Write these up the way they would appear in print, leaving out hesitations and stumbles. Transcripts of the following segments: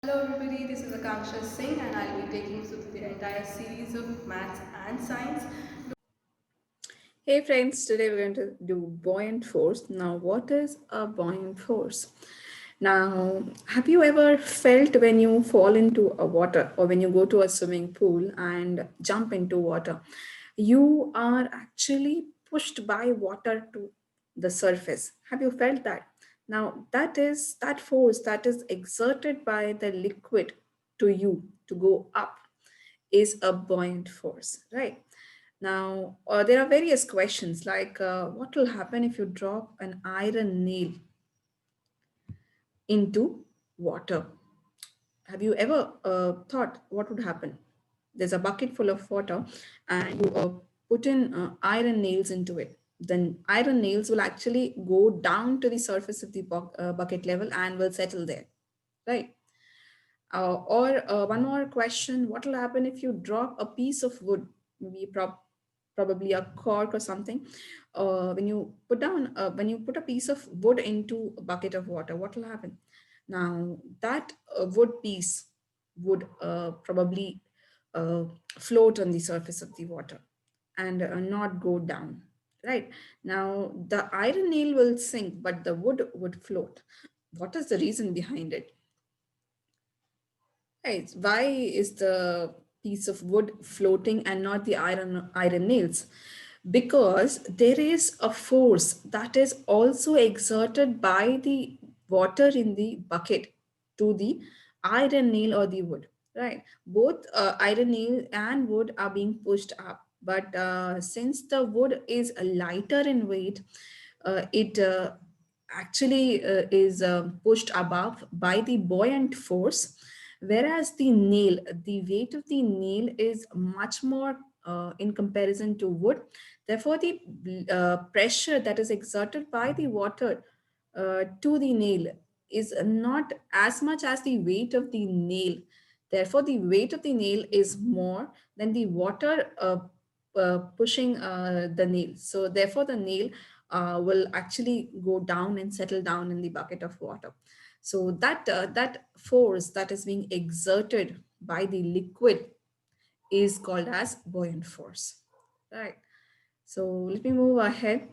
Hello everybody, this is Akanksha Singh and I'll be taking you through the entire series of maths and science. Hey friends, today we're going to do buoyant force. Now, what is a buoyant force? Now, have you ever felt when you fall into a water or when you go to a swimming pool and jump into water, you are actually pushed by water to the surface? Have you felt that? Now, that is that force that is exerted by the liquid to you to go up is a buoyant force, right? Now, there are various questions like what will happen if you drop an iron nail into water? Have you ever thought what would happen? There's a bucket full of water and you put in iron nails into it. Then iron nails will actually go down to the surface of the bucket level and will settle there, right? Or one more question, what will happen if you drop a piece of wood, maybe probably a cork or something? When you put a piece of wood into a bucket of water, what will happen? Now, that wood piece would probably uh, float on the surface of the water and not go down. Right now, the iron nail will sink, but the wood would float. What is the reason behind it? Right. Why is the piece of wood floating and not the iron nails? Because there is a force that is also exerted by the water in the bucket to the iron nail or the wood. Right. Both iron nail and wood are being pushed up. But since the wood is lighter in weight, it actually is pushed above by the buoyant force, whereas the weight of the nail is much more in comparison to wood. Therefore, the pressure that is exerted by the water to the nail is not as much as the weight of the nail. Therefore, the weight of the nail is more than the water pushing the nail. So, therefore, the nail will actually go down and settle down in the bucket of water. So that force that is being exerted by the liquid is called as buoyant force, right? So let me move ahead.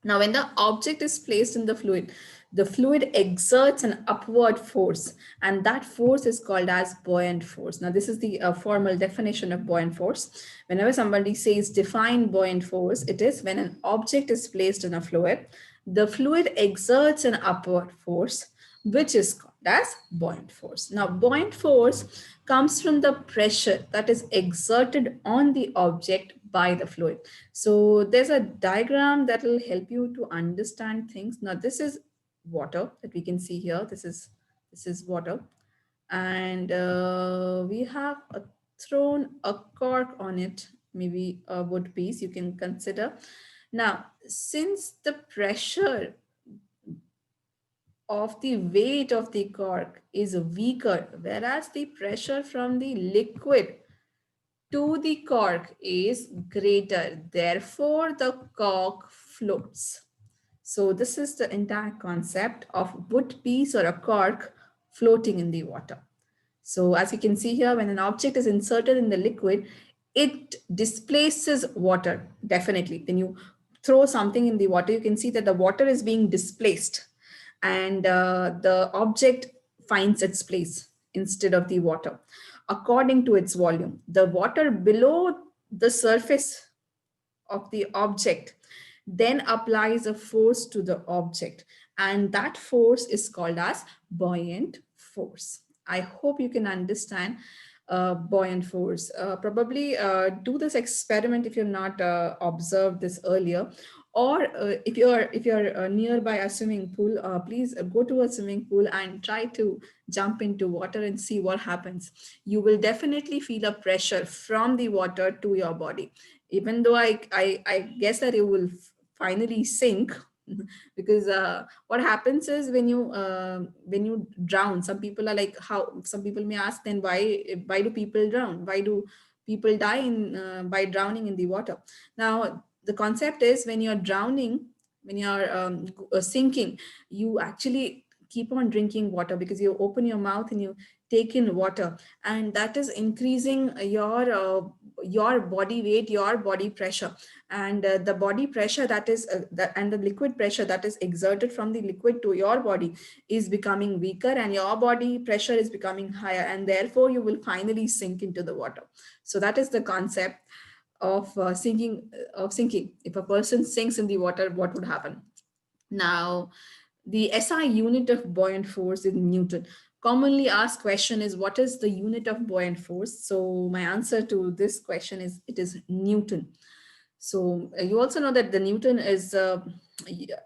Now, when the object is placed in the fluid exerts an upward force, and that force is called as buoyant force. Now, this is the formal definition of buoyant force. Whenever somebody says define buoyant force, it is when an object is placed in a fluid, the fluid exerts an upward force, which is called as buoyant force. Now, buoyant force comes from the pressure that is exerted on the object by the fluid. So there's a diagram that will help you to understand things. Now, this is water that we can see here. This is water, and we have thrown a cork on it, maybe a wood piece you can consider. Now, since the pressure of the weight of the cork is weaker, whereas the pressure from the liquid to the cork is greater. Therefore, the cork floats. So this is the entire concept of wood piece or a cork floating in the water. So as you can see here, when an object is inserted in the liquid, it displaces water, definitely. When you throw something in the water, you can see that the water is being displaced and the object finds its place instead of the water according to its volume. The water below the surface of the object then applies a force to the object, and that force is called as buoyant force. I hope you can understand buoyant force. Probably do this experiment if you've not observed this earlier, or if you're nearby a swimming pool, please go to a swimming pool and try to jump into water and see what happens. You will definitely feel a pressure from the water to your body, even though I guess that it will finally sink. Because what happens is when you drown, some people are like, how some people may ask, then why do people drown, why do people die by drowning in the water? Now the concept is, when you're drowning, when you're sinking, you actually keep on drinking water because you open your mouth and take in water, and that is increasing your body weight, your body pressure. And the body pressure that is and the liquid pressure that is exerted from the liquid to your body is becoming weaker, and your body pressure is becoming higher, and therefore you will finally sink into the water. So that is the concept of sinking. If a person sinks in the water, what would happen? Now, the SI unit of buoyant force is Newton. Commonly asked question is, what is the unit of buoyant force? So my answer to this question is, it is Newton. So you also know that the Newton is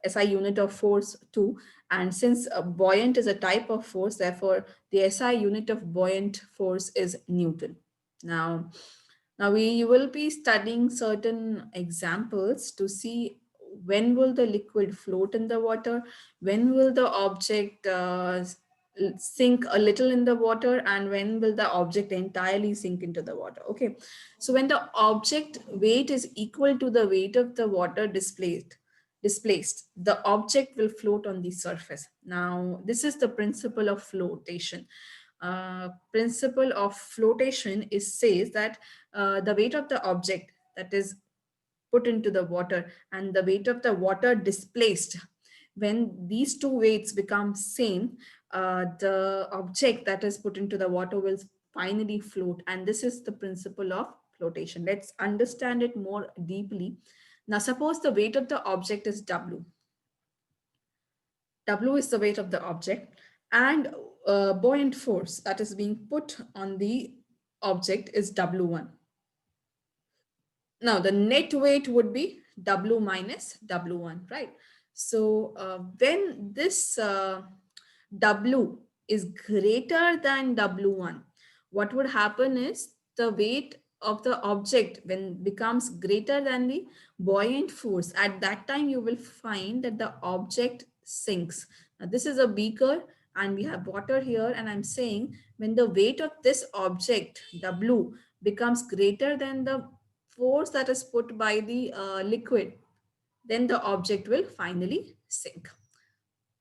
SI unit of force too. And since buoyant is a type of force, therefore the SI unit of buoyant force is Newton. Now, now we will be studying certain examples to see when will the liquid float in the water, when will the object sink a little in the water, and when will the object entirely sink into the water. Okay, so when the object weight is equal to the weight of the water displaced, the object will float on the surface. Now, this is the principle of flotation. Principle of flotation is says that the weight of the object that is put into the water and the weight of the water displaced, when these two weights become same, the object that is put into the water will finally float, and this is the principle of flotation. Let's understand it more deeply. Now suppose the weight of the object is W is the weight of the object, and buoyant force that is being put on the object is W1. Now, the net weight would be W minus W1, right? So, when this W is greater than W1, what would happen is the weight of the object when becomes greater than the buoyant force. At that time, you will find that the object sinks. Now, this is a beaker and we have water here, and I'm saying when the weight of this object W becomes greater than the force that is put by the liquid, then the object will finally sink.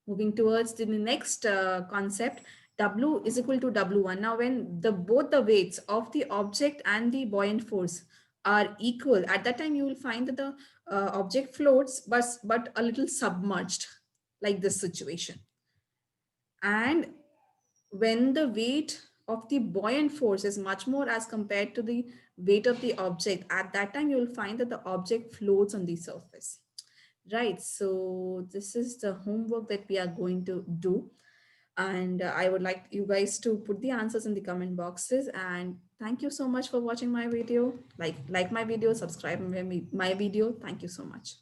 Moving towards the next concept, W is equal to W1. Now, when the both the weights of the object and the buoyant force are equal, at that time you will find that the object floats, but a little submerged, like this situation. And when the weight of the buoyant force is much more as compared to the weight of the object, at that time you will find that the object floats on the surface. Right, so this is the homework that we are going to do. And I would like you guys to put the answers in the comment boxes. And thank you so much for watching my video. Like my video, subscribe my video. Thank you so much.